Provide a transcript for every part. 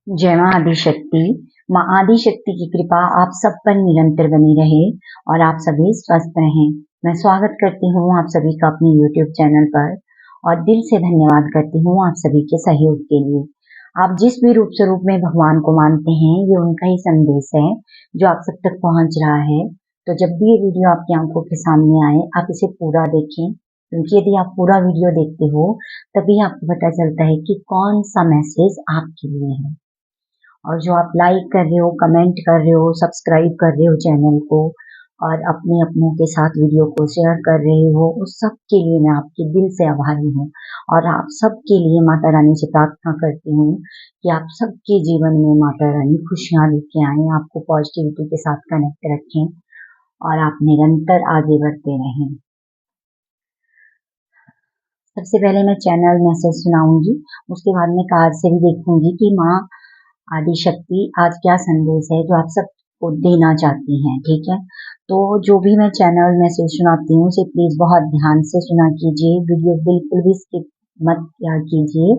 जय माँ आदिशक्ति। माँ आदिशक्ति की कृपा आप सब पर निरंतर बनी रहे और आप सभी स्वस्थ रहें। मैं स्वागत करती हूँ आप सभी का अपने YouTube चैनल पर और दिल से धन्यवाद करती हूँ आप सभी के सहयोग के लिए। आप जिस भी रूप स्वरूप में भगवान को मानते हैं, ये उनका ही संदेश है जो आप सब तक पहुँच रहा है। तो जब भी ये वीडियो आपकी आंखों के सामने आए, आप इसे पूरा देखें, क्योंकि यदि आप पूरा वीडियो देखते हो तभी आपको पता चलता है कि कौन सा मैसेज आपके लिए है। और जो आप लाइक कर रहे हो, कमेंट कर रहे हो, सब्सक्राइब कर रहे हो चैनल को और अपने अपनों के साथ वीडियो को शेयर कर रहे हो, उस सब के लिए मैं आपके दिल से आभारी हूँ। और आप सबके लिए माता रानी से प्रार्थना करती हूँ कि आप सबके जीवन में माता रानी खुशियाँ लेके आए, आपको पॉजिटिविटी के साथ कनेक्ट रखें और आप निरंतर आगे बढ़ते रहें। सबसे पहले मैं चैनल मैसेज सुनाऊंगी, उसके बाद में कार्ड से भी देखूंगी कि माँ आदिशक्ति आज क्या संदेश है जो आप सबको देना चाहती हैं। ठीक है, तो जो भी मैं चैनल मैसेज सुनाती हूँ उसे प्लीज बहुत ध्यान से सुना कीजिए, वीडियो बिल्कुल भी स्किप मत किया कीजिए,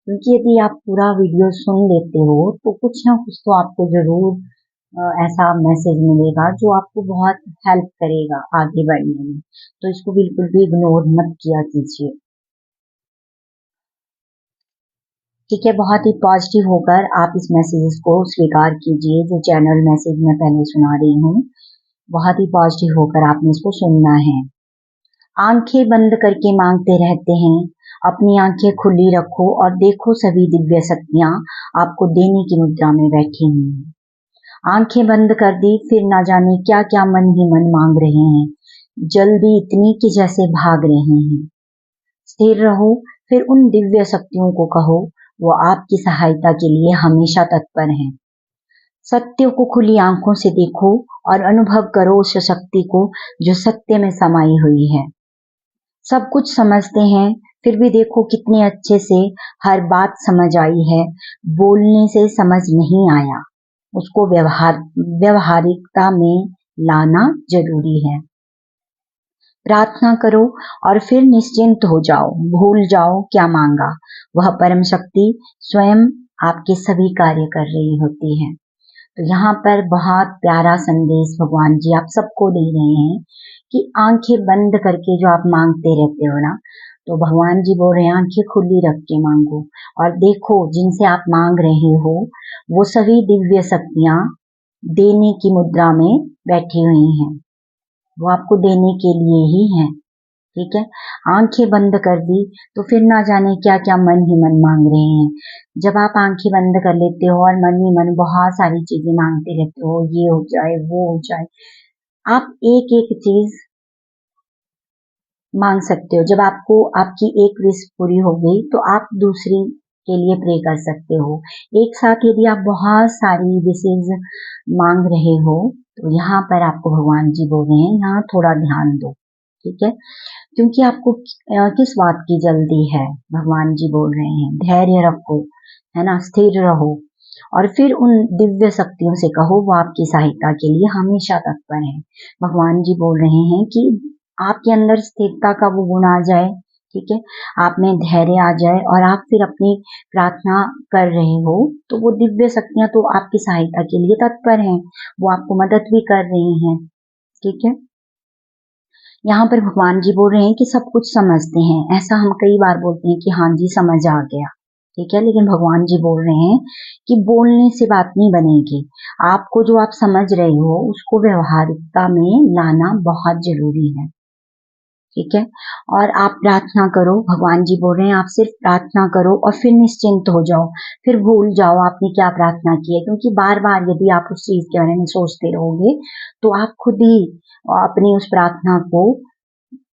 क्योंकि यदि आप पूरा वीडियो सुन लेते हो तो कुछ ना कुछ तो आपको जरूर ऐसा मैसेज मिलेगा जो आपको बहुत हेल्प करेगा आगे बढ़ने में। तो इसको बिल्कुल भी इग्नोर मत किया कीजिए। ठीक है, बहुत ही पॉजिटिव होकर आप इस मैसेज को स्वीकार कीजिए जो चैनल मैसेज मैं पहले सुना रही हूँ। बहुत ही पॉजिटिव होकर आपने इसको सुनना है। आंखें बंद करके मांगते रहते हैं, अपनी आंखें खुली रखो और देखो सभी दिव्य शक्तियां आपको देने की मुद्रा में बैठी हुई हैं। आंखें बंद कर दी, फिर ना जाने क्या क्या मन ही मन मांग रहे हैं, जल्दी इतनी कि जैसे भाग रहे हैं। स्थिर रहो, फिर उन दिव्य शक्तियों को कहो, वो आपकी सहायता के लिए हमेशा तत्पर हैं। सत्य को खुली आंखों से देखो और अनुभव करो उस शक्ति को जो सत्य में समाई हुई है। सब कुछ समझते हैं, फिर भी देखो कितने अच्छे से हर बात समझ आई है। बोलने से समझ नहीं आया, उसको व्यवहारिकता में लाना जरूरी है। प्रार्थना करो और फिर निश्चिंत हो जाओ, भूल जाओ क्या मांगा। वह परम शक्ति स्वयं आपके सभी कार्य कर रही होती है। तो यहाँ पर बहुत प्यारा संदेश भगवान जी आप सबको दे रहे हैं कि आंखें बंद करके जो आप मांगते रहते हो ना, तो भगवान जी बोल रहे हैं आंखें खुली रख के मांगो और देखो जिनसे आप मांग रहे हो वो सभी दिव्य शक्तियां देने की मुद्रा में बैठी हुई हैं, वो आपको देने के लिए ही है। ठीक है, आंखें बंद कर दी तो फिर ना जाने क्या क्या मन ही मन मांग रहे हैं। जब आप आंखें बंद कर लेते हो और मन ही मन बहुत सारी चीजें मांगते रहते हो, ये हो जाए वो हो जाए, आप एक एक चीज मांग सकते हो। जब आपको आपकी एक विश पूरी हो गई तो आप दूसरी के लिए प्रे कर सकते हो। एक साथ यदि आप बहुत सारी विशेज मांग रहे हो तो यहाँ पर आपको भगवान जी बोल रहे हैं यहाँ थोड़ा ध्यान दो। ठीक है, क्योंकि आपको किस बात की जल्दी है, भगवान जी बोल रहे हैं धैर्य रखो, है ना, स्थिर रहो और फिर उन दिव्य शक्तियों से कहो वो आपकी सहायता के लिए हमेशा तत्पर है। भगवान जी बोल रहे हैं कि आपके अंदर स्थिरता का वो गुण आ जाए, ठीक है, आप में धैर्य आ जाए और आप फिर अपनी प्रार्थना कर रहे हो तो वो दिव्य शक्तियां तो आपकी सहायता के लिए तत्पर हैं, वो आपको मदद भी कर रही हैं। ठीक है, यहाँ पर भगवान जी बोल रहे हैं कि सब कुछ समझते हैं। ऐसा हम कई बार बोलते हैं कि हाँ जी समझ आ गया, ठीक है, लेकिन भगवान जी बोल रहे हैं कि बोलने से बात नहीं बनेगी, आपको जो आप समझ रहे हो उसको व्यवहारिकता में लाना बहुत जरूरी है। ठीक है, और आप प्रार्थना करो, भगवान जी बोल रहे हैं आप सिर्फ प्रार्थना करो और फिर निश्चिंत हो जाओ, फिर भूल जाओ आपने क्या प्रार्थना की है, क्योंकि बार बार यदि आप उस चीज के बारे में सोचते रहोगे तो आप खुद ही अपनी उस प्रार्थना को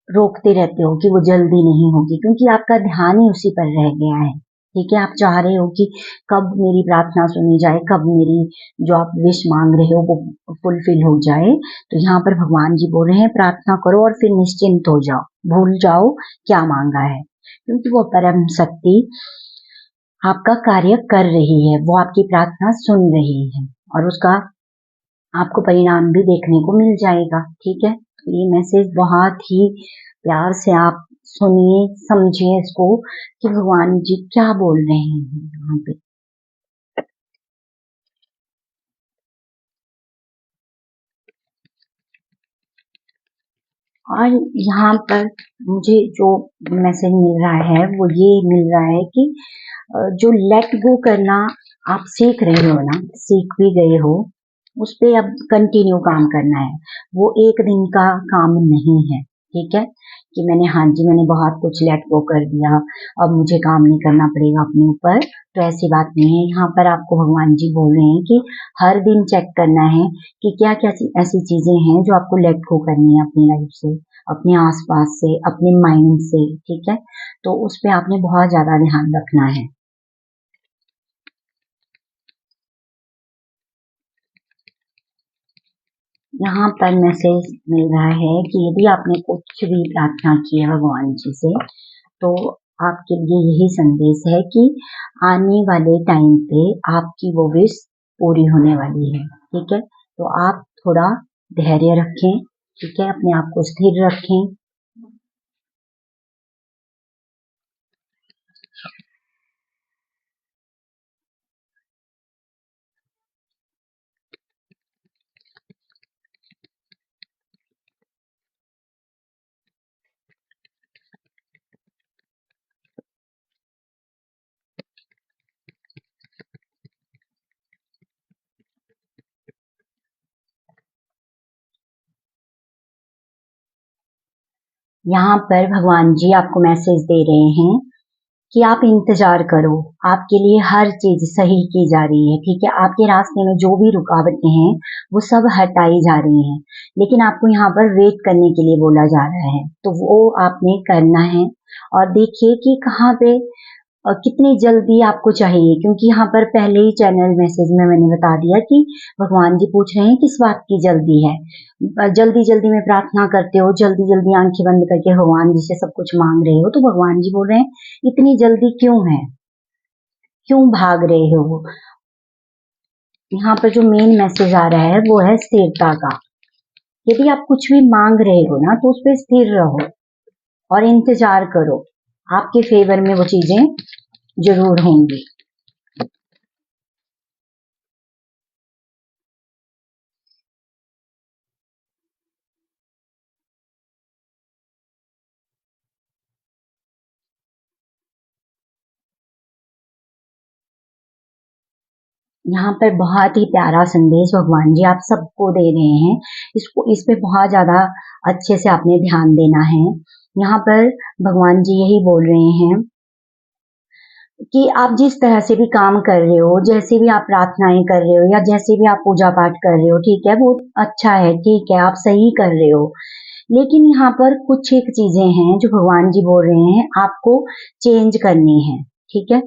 रोकते रहते हो कि वो जल्दी नहीं होगी, क्योंकि आपका ध्यान ही उसी पर रह गया है। ठीक है, आप चाह रहे हो कि कब मेरी प्रार्थना सुनी जाए, कब मेरी जो आप विश मांग रहे हो वो फुलफिल हो जाए। तो यहाँ पर भगवान जी बोल रहे हैं प्रार्थना करो और फिर निश्चिंत हो जाओ, भूल जाओ क्या मांगा है, क्योंकि वो परम शक्ति आपका कार्य कर रही है, वो आपकी प्रार्थना सुन रही है और उसका आपको परिणाम भी देखने को मिल जाएगा। ठीक है, तो ये मैसेज बहुत ही प्यार से आप सुनिए, समझिए इसको कि भगवान जी क्या बोल रहे हैं यहाँ पे। और यहाँ पर मुझे जो मैसेज मिल रहा है वो ये मिल रहा है कि जो लेट गो करना आप सीख रहे हो ना, सीख भी गए हो, उस पे अब कंटिन्यू काम करना है। वो एक दिन का काम नहीं है, ठीक है, कि मैंने हाँ जी मैंने बहुत कुछ लेट गो कर दिया, अब मुझे काम नहीं करना पड़ेगा अपने ऊपर। तो ऐसी बात नहीं है। यहाँ पर आपको भगवान जी बोल रहे हैं कि हर दिन चेक करना है कि क्या क्या ऐसी चीजें हैं जो आपको लेट गो करनी है अपनी लाइफ से, अपने आसपास से, अपने माइंड से, ठीक है। तो उस पे आपने बहुत ज्यादा ध्यान रखना है। यहाँ पर मैसेज मिल रहा है कि यदि आपने कुछ भी प्रार्थना की है भगवान जी से, तो आपके लिए यही संदेश है कि आने वाले टाइम पे आपकी वो विश पूरी होने वाली है, ठीक है। तो आप थोड़ा धैर्य रखें, ठीक है, अपने आप को स्थिर रखें। यहाँ पर भगवान जी आपको मैसेज दे रहे हैं कि आप इंतजार करो, आपके लिए हर चीज सही की जा रही है, ठीक है। आपके रास्ते में जो भी रुकावटें हैं वो सब हटाई जा रही हैं, लेकिन आपको यहाँ पर वेट करने के लिए बोला जा रहा है, तो वो आपने करना है। और देखिए कि कहाँ पे कितनी जल्दी आपको चाहिए, क्योंकि यहाँ पर पहले ही चैनल मैसेज में मैंने बता दिया कि भगवान जी पूछ रहे हैं किस बात की जल्दी है। जल्दी जल्दी में प्रार्थना करते हो, जल्दी जल्दी आंखें बंद करके भगवान जी से सब कुछ मांग रहे हो, तो भगवान जी बोल रहे हैं इतनी जल्दी क्यों है, क्यों भाग रहे हो। यहाँ पर जो मेन मैसेज आ रहा है वो है स्थिरता का। यदि आप कुछ भी मांग रहे हो ना, तो उस पर स्थिर रहो और इंतजार करो, आपके फेवर में वो चीजें जरूर होंगी। यहाँ पर बहुत ही प्यारा संदेश भगवान जी आप सबको दे रहे हैं। इसको इस पे बहुत ज्यादा अच्छे से आपने ध्यान देना है। यहाँ पर भगवान जी यही बोल रहे हैं कि आप जिस तरह से भी काम कर रहे हो, जैसे भी आप प्रार्थनाएं कर रहे हो या जैसे भी आप पूजा पाठ कर रहे हो, ठीक है, वो अच्छा है, ठीक है, आप सही कर रहे हो। लेकिन यहाँ पर कुछ एक चीजें हैं जो भगवान जी बोल रहे हैं आपको चेंज करनी है, ठीक है।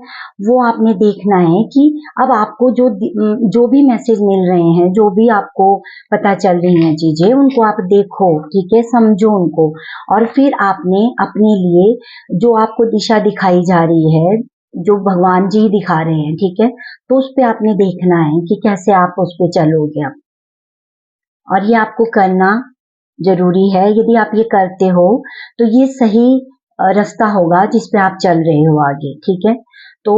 वो आपने देखना है कि अब आपको जो भी मैसेज मिल रहे हैं, जो भी आपको पता चल रही हैं चीजें, उनको आप देखो, ठीक है, समझो उनको। और फिर आपने अपने लिए जो आपको दिशा दिखाई जा रही है, जो भगवान जी दिखा रहे हैं, ठीक है, तो उस पे आपने देखना है कि कैसे आप उस पे चलोगे आप। और ये आपको करना जरूरी है। यदि आप ये करते हो तो ये सही रास्ता होगा जिस पे आप चल रहे हो आगे, ठीक है। तो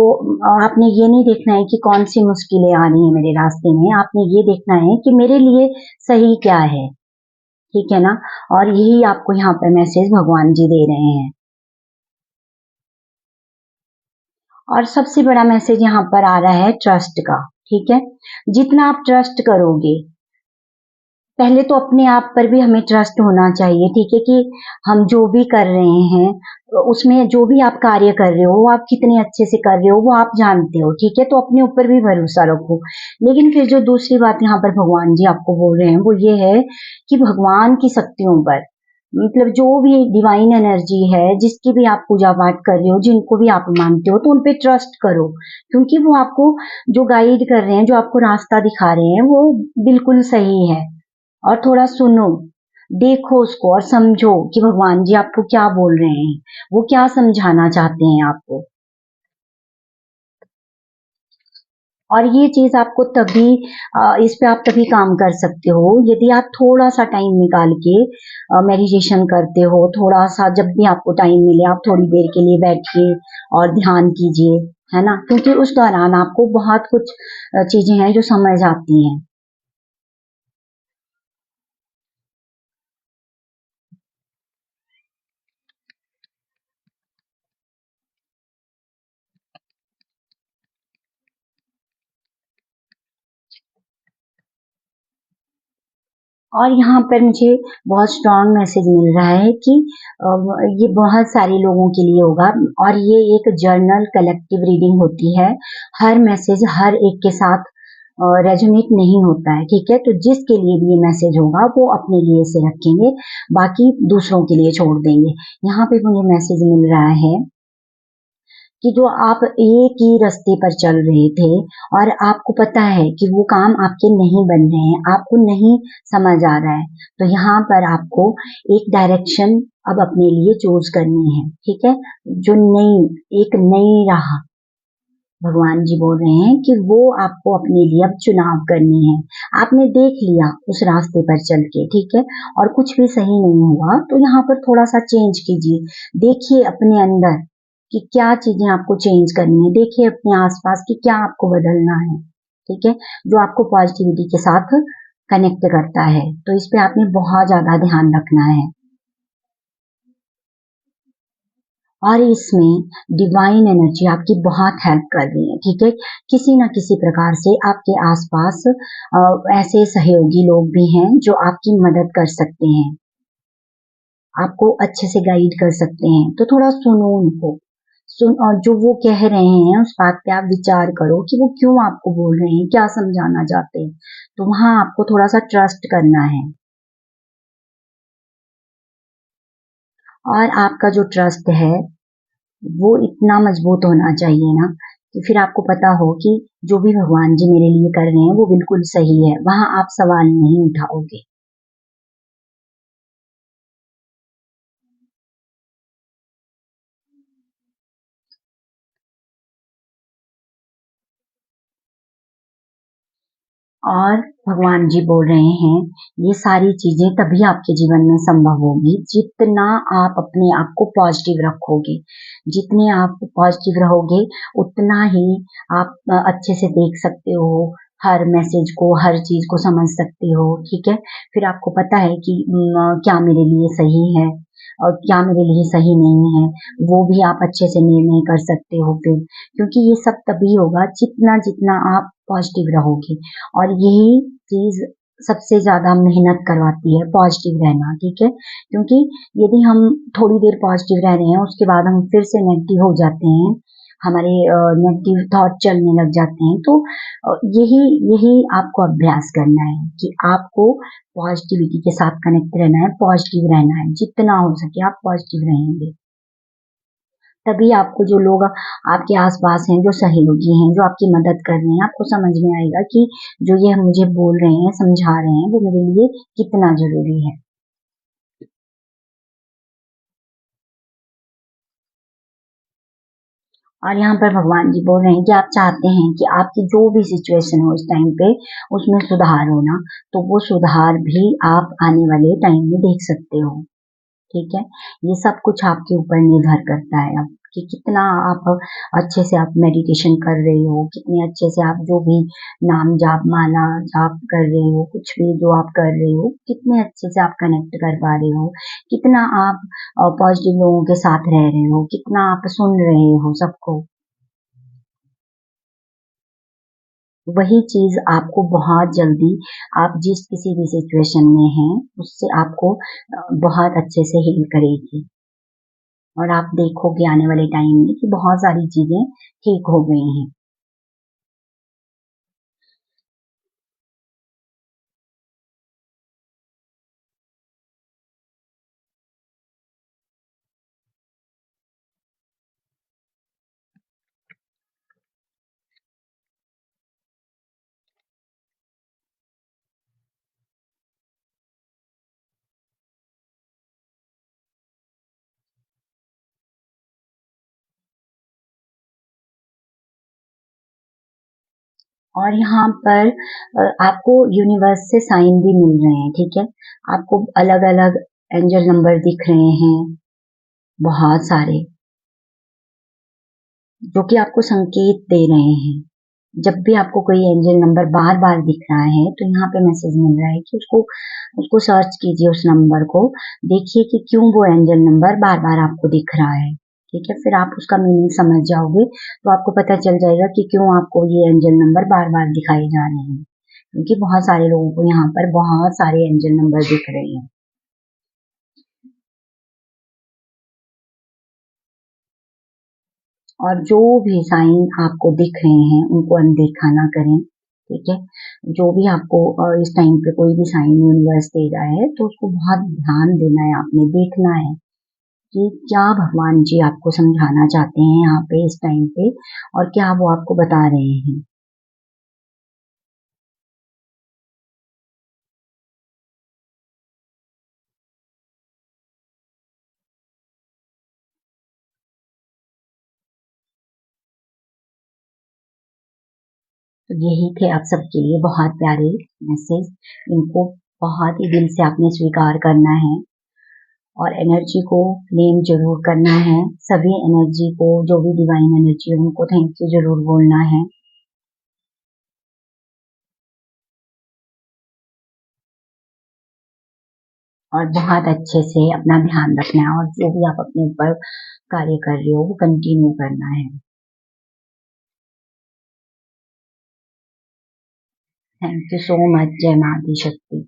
आपने ये नहीं देखना है कि कौन सी मुश्किलें आ रही हैं मेरे रास्ते में, आपने ये देखना है कि मेरे लिए सही क्या है, ठीक है ना। और यही आपको यहाँ पर मैसेज भगवान जी दे रहे हैं। और सबसे बड़ा मैसेज यहाँ पर आ रहा है ट्रस्ट का, ठीक है। जितना आप ट्रस्ट करोगे, पहले तो अपने आप पर भी हमें ट्रस्ट होना चाहिए, ठीक है, कि हम जो भी कर रहे हैं उसमें जो भी आप कार्य कर रहे हो वो आप कितने अच्छे से कर रहे हो वो आप जानते हो, ठीक है। तो अपने ऊपर भी भरोसा रखो। लेकिन फिर जो दूसरी बात यहाँ पर भगवान जी आपको बोल रहे हैं वो ये है कि भगवान की शक्तियों पर, मतलब जो भी डिवाइन एनर्जी है जिसकी भी आप पूजा पाठ कर रहे हो, जिनको भी आप मानते हो, तो उन पे ट्रस्ट करो, क्योंकि वो आपको जो गाइड कर रहे हैं, जो आपको रास्ता दिखा रहे हैं, वो बिल्कुल सही है। और थोड़ा सुनो, देखो उसको और समझो कि भगवान जी आपको क्या बोल रहे हैं, वो क्या समझाना चाहते हैं आपको। और ये चीज आपको तभी इस पे आप तभी काम कर सकते हो यदि आप थोड़ा सा टाइम निकाल के मेडिटेशन करते हो। थोड़ा सा जब भी आपको टाइम मिले आप थोड़ी देर के लिए बैठिए और ध्यान कीजिए, है ना, क्योंकि उस दौरान आपको बहुत कुछ चीजें हैं जो समझ आती हैं। और यहाँ पर मुझे बहुत स्ट्रॉन्ग मैसेज मिल रहा है कि ये बहुत सारे लोगों के लिए होगा और ये एक जर्नल कलेक्टिव रीडिंग होती है। हर मैसेज हर एक के साथ रेजोनेट नहीं होता है, ठीक है। तो जिसके लिए भी ये मैसेज होगा वो अपने लिए इसे रखेंगे, बाकी दूसरों के लिए छोड़ देंगे। यहाँ पे मुझे मैसेज मिल रहा है कि जो आप एक ही रास्ते पर चल रहे थे और आपको पता है कि वो काम आपके नहीं बन रहे हैं, आपको नहीं समझ आ रहा है, तो यहाँ पर आपको एक डायरेक्शन अब अपने लिए चूज करनी है, ठीक है। जो एक नई राह भगवान जी बोल रहे हैं कि वो आपको अपने लिए अब चुनाव करनी है। आपने देख लिया उस रास्ते पर चल के, ठीक है, और कुछ भी सही नहीं हुआ, तो यहाँ पर थोड़ा सा चेंज कीजिए। देखिए अपने अंदर कि क्या चीजें आपको चेंज करनी है, देखिए अपने आसपास कि क्या आपको बदलना है, ठीक है, जो आपको पॉजिटिविटी के साथ कनेक्ट करता है। तो इस पे आपने बहुत ज्यादा ध्यान रखना है। और इसमें डिवाइन एनर्जी आपकी बहुत हेल्प कर रही है, ठीक है। किसी ना किसी प्रकार से आपके आसपास ऐसे सहयोगी लोग भी हैं जो आपकी मदद कर सकते हैं, आपको अच्छे से गाइड कर सकते हैं। तो थोड़ा सुनो उनको, सुन, और जो वो कह रहे हैं उस बात पे आप विचार करो कि वो क्यों आपको बोल रहे हैं, क्या समझाना चाहते हैं। तो वहां आपको थोड़ा सा ट्रस्ट करना है। और आपका जो ट्रस्ट है वो इतना मजबूत होना चाहिए ना कि फिर आपको पता हो कि जो भी भगवान जी मेरे लिए कर रहे हैं वो बिल्कुल सही है, वहां आप सवाल नहीं उठाओगे। और भगवान जी बोल रहे हैं ये सारी चीजें तभी आपके जीवन में संभव होगी जितना आप अपने आप को पॉजिटिव रखोगे। जितने आप पॉजिटिव रहोगे उतना ही आप अच्छे से देख सकते हो हर मैसेज को, हर चीज को समझ सकते हो, ठीक है। फिर आपको पता है कि क्या मेरे लिए सही है और क्या मेरे लिए सही नहीं है, वो भी आप अच्छे से निर्णय कर सकते हो फिर। क्योंकि ये सब तभी होगा जितना जितना आप पॉजिटिव रहोगे। और यही चीज सबसे ज्यादा मेहनत करवाती है, पॉजिटिव रहना, ठीक है। क्योंकि यदि हम थोड़ी देर पॉजिटिव रह रहे हैं उसके बाद हम फिर से नेगेटिव हो जाते हैं, हमारे नेगेटिव थॉट चलने लग जाते हैं, तो यही यही आपको अभ्यास करना है कि आपको पॉजिटिविटी के साथ कनेक्ट रहना है, पॉजिटिव रहना है, जितना हो सके आप पॉजिटिव रहेंगे। तभी आपको जो लोग आपके आसपास हैं, जो सहयोगी हैं, जो आपकी मदद कर रहे हैं, आपको समझ में आएगा कि जो ये मुझे बोल रहे हैं, समझा रहे हैं, वो मेरे लिए कितना जरूरी है। और यहाँ पर भगवान जी बोल रहे हैं कि आप चाहते हैं कि आपकी जो भी सिचुएशन हो उस टाइम पे उसमें सुधार होना, तो वो सुधार भी आप आने वाले टाइम में देख सकते हो, ठीक है। ये सब कुछ आपके ऊपर निर्भर करता है अब कि कितना आप अच्छे से आप मेडिटेशन कर रहे हो, कितने अच्छे से आप जो भी नाम जाप माला जाप कर रहे हो, कुछ भी जो आप कर रहे हो, कितने अच्छे से आप कनेक्ट कर पा रहे हो, कितना आप पॉजिटिव लोगों के साथ रह रहे हो, कितना आप सुन रहे हो सबको। वही चीज आपको बहुत जल्दी आप जिस किसी भी सिचुएशन में हैं उससे आपको बहुत अच्छे से हील करेगी। और आप देखोगे आने वाले टाइम में कि बहुत सारी चीजें ठीक हो गई हैं। और यहाँ पर आपको यूनिवर्स से साइन भी मिल रहे हैं, ठीक है। आपको अलग अलग एंजल नंबर दिख रहे हैं, बहुत सारे, जो कि आपको संकेत दे रहे हैं। जब भी आपको कोई एंजल नंबर बार बार दिख रहा है तो यहाँ पे मैसेज मिल रहा है कि उसको उसको सर्च कीजिए, उस नंबर को देखिए कि क्यों वो एंजल नंबर बार बार आपको दिख रहा है, ठीक है। फिर आप उसका मीनिंग समझ जाओगे तो आपको पता चल जाएगा कि क्यों आपको ये एंजल नंबर बार बार दिखाए जा रहे हैं, क्योंकि बहुत सारे लोगों को यहाँ पर बहुत सारे एंजल नंबर दिख रहे हैं। और जो भी साइन आपको दिख रहे हैं उनको अनदेखा ना करें, ठीक है। जो भी आपको इस टाइम पे कोई भी साइन यूनिवर्स दे रहा है तो उसको बहुत ध्यान देना है, आपने देखना है कि क्या भगवान जी आपको समझाना चाहते हैं यहाँ पे इस टाइम पे, और क्या वो आपको बता रहे हैं। तो यही थे आप सबके लिए बहुत प्यारे मैसेज। इनको बहुत ही दिल से आपने स्वीकार करना है और एनर्जी को क्लेम जरूर करना है। सभी एनर्जी को, जो भी डिवाइन एनर्जी है उनको थैंक यू जरूर बोलना है। और बहुत अच्छे से अपना ध्यान रखना है, और जो भी आप अपने ऊपर कार्य कर रहे हो वो कंटिन्यू करना है। Thank you so much. जय मां आदि शक्ति।